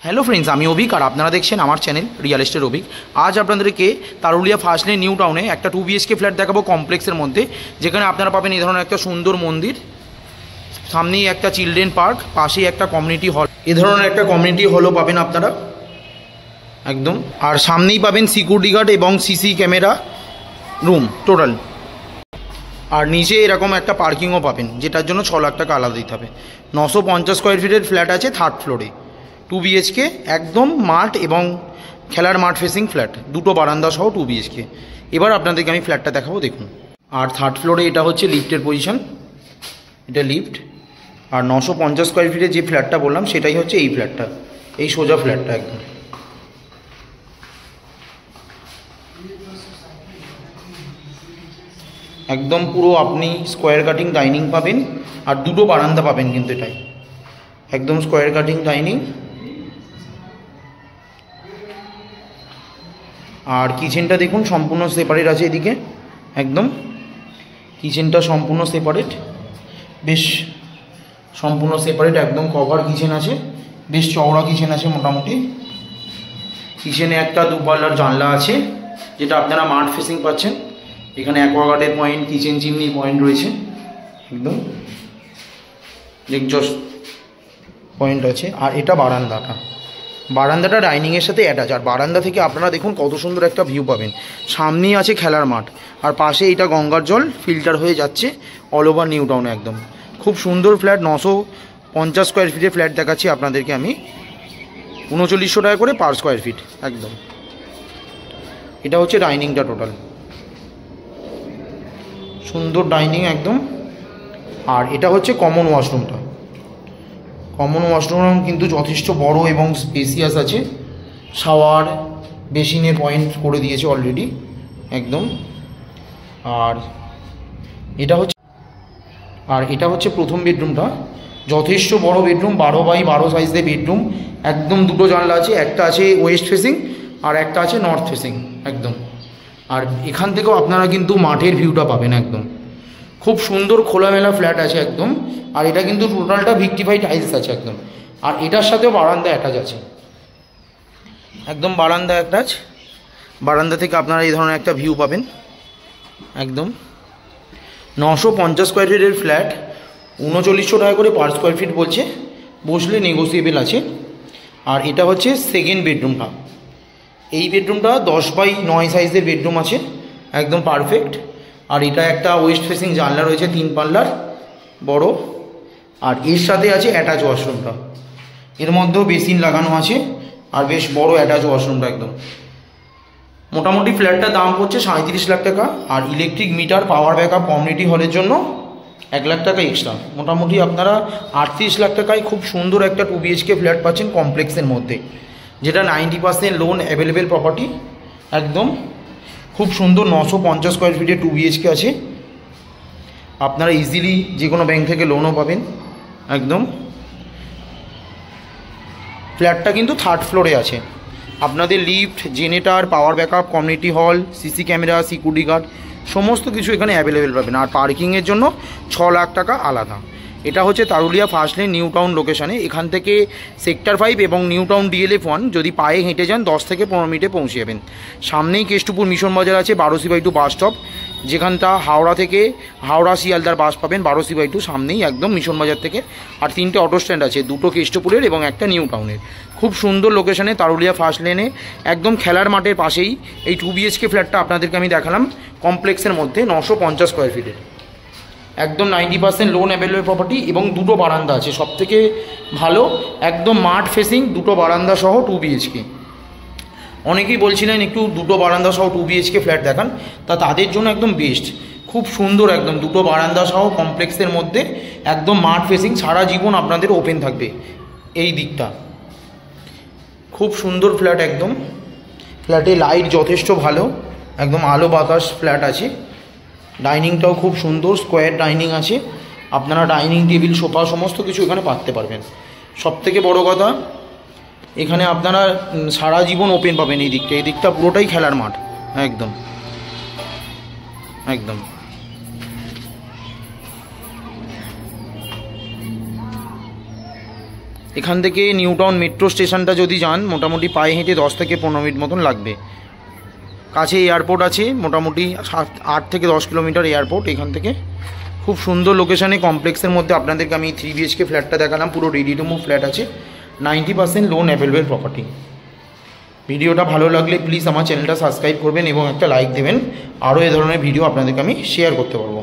Hello friends, আমি অভিক আর আপনারা দেখছেন আমার চ্যানেল রিয়েল এস্টেট অভিক। আজ আপনাদেরকে তারুলিয়া ফার্স্ট লেন নিউ টাউনে একটা 2 BHK ফ্ল্যাট দেখাবো কমপ্লেক্সের মধ্যে, যেখানে আপনারা পাবেন এই ধরনের একটা সুন্দর মন্দির, সামনেই একটা চিলড্রেন পার্ক, পাশেই একটা কমিউনিটি হল। এ ধরনের একটা কমিউনিটি হলও পাবেন আপনারা একদম, আর সামনেই পাবেন সিকিউরিটি গার্ড এবং সিসি ক্যামেরা রুম টোটাল। আর নিচে এরকম একটা পার্কিংও পাবেন, যেটার জন্য 6 লাখ টাকা আলাদা দিতে হবে। 950 স্কোয়ার ফিটের ফ্ল্যাট আছে থার্ড ফ্লোরে, 2 BHK, একদম মাঠ এবং খেলার মাঠ ফেসিং ফ্ল্যাট, দুটো বারান্দা সহ 2 BHK। এবার আপনাদেরকে আমি ফ্ল্যাটটা দেখাবো, দেখুন। আর থার্ড ফ্লোরে এটা হচ্ছে লিফটের পজিশন, এটা লিফট। আর 950 স্কোয়ার ফিটের যে ফ্ল্যাটটা বললাম সেটাই হচ্ছে এই ফ্ল্যাটটা, এই সোজা ফ্ল্যাটটা একদম। একদম পুরো আপনি স্কোয়ার কাটিং ডাইনিং পাবেন, আর দুটো বারান্দা পাবেন, কিন্তু এটাই একদম স্কোয়ার কাটিং ডাইনিং। আর কিচেনটা দেখুন সম্পূর্ণ সেপারেট আছে, এদিকে একদম কিচেনটা সম্পূর্ণ সেপারেট, বেশ সম্পূর্ণ সেপারেট, একদম কভার কিচেন আছে, বেশ চওড়া কিচেন আছে মোটামুটি। কিচেনে একটা 2 পাল্লার জানলা আছে, যেটা আপনারা মাঠ ফেসিং পাচ্ছেন। এখানে অ্যাকোয়াগার্ডের পয়েন্ট, কিচেন চিমনির পয়েন্ট রয়েছে, একদম এক্সস্ট পয়েন্ট আছে। আর এটা বারান্দাটা ডাইনিংয়ের সাথে অ্যাটাচ। আর বারান্দা থেকে আপনারা দেখুন কত সুন্দর একটা ভিউ পাবেন। সামনেই আছে খেলার মাঠ, আর পাশে এটা গঙ্গার জল ফিল্টার হয়ে যাচ্ছে অল ওভার নিউ টাউনে। একদম খুব সুন্দর ফ্ল্যাট, 950 স্কোয়ার ফিটের ফ্ল্যাট দেখাচ্ছি আপনাদেরকে আমি, 3900 টাকা করে পার স্কোয়ার ফিট একদম। এটা হচ্ছে ডাইনিংটা টোটাল, সুন্দর ডাইনিং একদম। আর এটা হচ্ছে কমন ওয়াশরুমটা, কমন ওয়াশরুম কিন্তু যথেষ্ট বড় এবং স্পেসিয়াস আছে, শাওয়ার বেসিনের পয়েন্ট করে দিয়েছে অলরেডি একদম। আর এটা হচ্ছে প্রথম বেডরুমটা, যথেষ্ট বড় বেডরুম, 12x12 সাইজের বেডরুম একদম। দুটো জানলা আছে, একটা আছে ওয়েস্ট ফেসিং আর একটা আছে নর্থ ফেসিং একদম। আর এখান থেকেও আপনারা কিন্তু মাঠের ভিউটা পাবেন একদম। খুব সুন্দর খোলামেলা ফ্ল্যাট আছে একদম। আর এটা কিন্তু টোটালটা ভিক্টিফাই টাইলস আছে একদম। আর এটার সাথেও বারান্দা অ্যাটাচ আছে, একদম বারান্দা অ্যাটাচ। বারান্দা থেকে আপনারা এই ধরনের একটা ভিউ পাবেন একদম। 950 স্কোয়ার ফিটের ফ্ল্যাট, 3900 টাকা করে পার স্কোয়ার ফিট বলছে, বসলে নেগোসিয়েবল আছে। আর এটা হচ্ছে সেকেন্ড বেডরুমটা, এই বেডরুমটা 10x9 সাইজের বেডরুম আছে একদম পারফেক্ট। আর এটা একটা ওয়েস্ট ফেসিং জানলা রয়েছে 3 পাল্লার বড়। আর এর সাথে আছে অ্যাটাচ ওয়াশরুমটা, এর মধ্যেও বেসিন লাগানো আছে, আর বেশ বড় অ্যাটাচ ওয়াশরুমটা একদম। মোটামুটি ফ্ল্যাটটার দাম পড়ছে 37 লাখ টাকা। আর electric meter, power backup, community হলের জন্য 1 লাখ টাকা এক্সট্রা। মোটামুটি আপনারা 38 লাখ টাকায় খুব সুন্দর একটা 2 BHK ফ্ল্যাট পাচ্ছেন কমপ্লেক্সের মধ্যে, যেটা 90% লোন অ্যাভেলেবেল প্রপার্টি একদম। খুব সুন্দর 950 স্কোয়ার ফিটে 2 BHK আছে, আপনারা ইজিলি যে কোনো ব্যাংক থেকে লোনও পাবেন একদম। ফ্ল্যাটটা কিন্তু থার্ড ফ্লোরে আছে, আপনাদের lift, generator, power backup, community hall, CC camera, security guard সমস্ত কিছু এখানে অ্যাভেলেবেল পাবেন। আর পার্কিংয়ের জন্য 6 লাখ টাকা আলাদা। এটা হচ্ছে তারুলিয়া ফার্স্ট লেন নিউ টাউন লোকেশানে। এখান থেকে সেক্টর 5 এবং নিউ টাউন DLF1 যদি পায়ে হেঁটে যান 10 থেকে 15 মিনিটে পৌঁছে যাবেন। সামনেই কেষ্টপুর মিশন বাজার আছে, 12C/2 বাস স্টপ, যেখানটা হাওড়া শিয়ালদার বাস পাবেন 12C/2 সামনেই একদম মিশন বাজার থেকে। আর 3টে অটো স্ট্যান্ড আছে, 2টো কেষ্টপুরের এবং একটা নিউ টাউনের। খুব সুন্দর লোকেশানে তারুলিয়া ফার্স্ট লেনে একদম খেলার মাঠের পাশেই এই 2 BHK ফ্ল্যাটটা আপনাদেরকে আমি দেখালাম কমপ্লেক্সের মধ্যে, 950 স্কোয়ার ফিটের একদম। 90% লোন অ্যাভেলেবল প্রপার্টি এবং দুটো বারান্দা আছে, সব থেকে ভালো একদম মাঠ ফেসিং, দুটো বারান্দা সহ 2 BHK। অনেকেই বলছিলেন একটু দুটো বারান্দা সহ 2 BHK ফ্ল্যাট দেখান, তাদের জন্য একদম বেস্ট। খুব সুন্দর একদম দুটো বারান্দা সহ কমপ্লেক্সের মধ্যে একদম মাঠ ফেসিং, সারা জীবন আপনাদের ওপেন থাকবে এই দিকটা। খুব সুন্দর ফ্ল্যাট একদম। ফ্ল্যাটে লাইট যথেষ্ট ভালো, একদম আলো বাতাস ফ্ল্যাট আছে। ডাইনিংটাও খুব সুন্দর, স্কোয়ার ডাইনিং আছে, আপনারা ডাইনিং টেবিল, সোফা সমস্ত কিছু এখানে পাততে পারবেন। সবথেকে বড় কথা, এখানে আপনারা সারা জীবন ওপেন পাবেন। এই দিকটা পুরোটাই খেলার মাঠ একদম একদম। এখান থেকে নিউ টাউন মেট্রো স্টেশনটা যদি যান মোটামুটি পায়ে হেঁটে 10 থেকে 15 মিনিট মতন লাগবে। কাছে এয়ারপোর্ট আছে, মোটামুটি 8 থেকে 10 কিলোমিটার এয়ারপোর্ট এখান থেকে। খুব সুন্দর লোকেশানে কমপ্লেক্সের মধ্যে আপনাদেরকে আমি 3 BHK ফ্ল্যাটটা দেখালাম, পুরো রেডি টু মুভ ফ্ল্যাট আছে, 90% লোন অ্যাভেলেবেল প্রপার্টি। ভিডিওটা ভালো লাগলে প্লিজ আমার চ্যানেলটা সাবস্ক্রাইব করবেন এবং একটা লাইক দেবেন, আরও এ ধরনের ভিডিও আপনাদেরকে আমি শেয়ার করতে পারবো।